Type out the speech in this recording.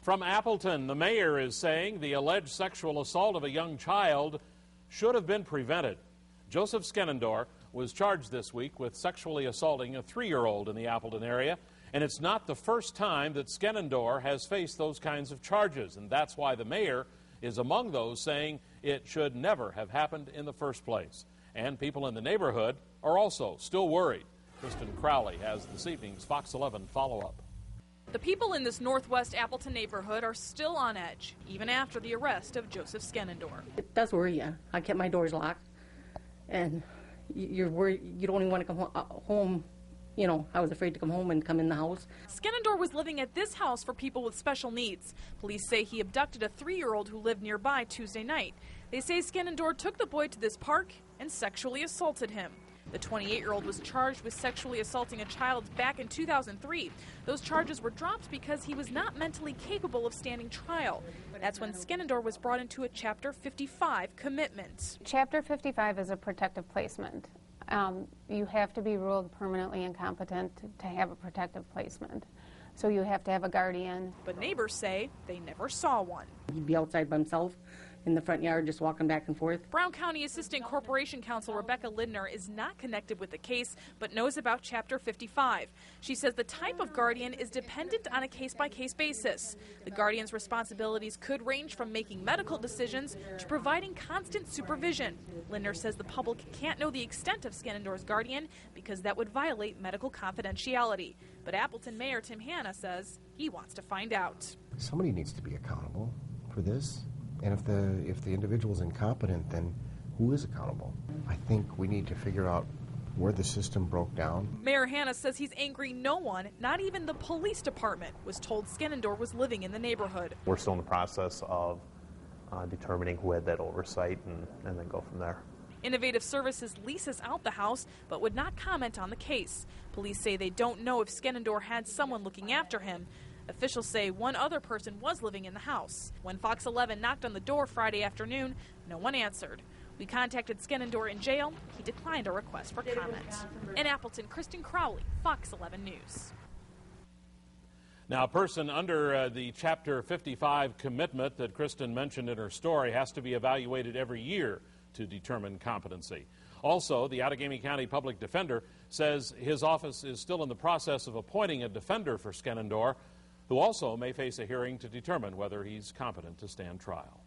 From Appleton, the mayor is saying the alleged sexual assault of a young child should have been prevented. Joseph Skenandore was charged this week with sexually assaulting a 3-year-old in the Appleton area, and it's not the first time that Skenandore has faced those kinds of charges, and that's why the mayor is among those saying it should never have happened in the first place. And people in the neighborhood are also still worried. Kristen Crowley has this evening's Fox 11 follow-up. The people in this northwest Appleton neighborhood are still on edge, even after the arrest of Joseph Skenandore. It does worry you. I kept my doors locked, and you're worried. You don't even want to come home. You know, I was afraid to come home and come in the house. Skenandore was living at this house for people with special needs. Police say he abducted a 3-year-old who lived nearby Tuesday night. They say Skenandore took the boy to this park and sexually assaulted him. The 28-year-old was charged with sexually assaulting a child back in 2003. Those charges were dropped because he was not mentally capable of standing trial. That's when Skenandore was brought into a Chapter 55 commitment. Chapter 55 is a protective placement. You have to be ruled permanently incompetent to have a protective placement. So you have to have a guardian. But neighbors say they never saw one. He'd be outside by himself in the front yard just walking back and forth. Brown County Assistant Corporation Counsel Rebecca Lindner is not connected with the case, but knows about Chapter 55. She says the type of guardian is dependent on a case-by-case basis. The guardian's responsibilities could range from making medical decisions to providing constant supervision. Lindner says the public can't know the extent of Skenandore's guardian because that would violate medical confidentiality. But Appleton Mayor Tim Hanna says he wants to find out. Somebody needs to be accountable for this. And if the individual is incompetent, then who is accountable? I think we need to figure out where the system broke down. Mayor Hanna says he's angry no one, not even the police department, was told Skenandore was living in the neighborhood. We're still in the process of determining who had that oversight and then go from there. Innovative Services leases out the house but would not comment on the case. Police say they don't know if Skenandore had someone looking after him. Officials say one other person was living in the house. When Fox 11 knocked on the door Friday afternoon, no one answered. We contacted Skenandore in jail. He declined a request for comment. In Appleton, Kristen Crowley, Fox 11 News. Now, a person under the Chapter 55 commitment that Kristen mentioned in her story has to be evaluated every year to determine competency. Also, the Outagamie County Public Defender says his office is still in the process of appointing a defender for Skenandore, who also may face a hearing to determine whether he's competent to stand trial.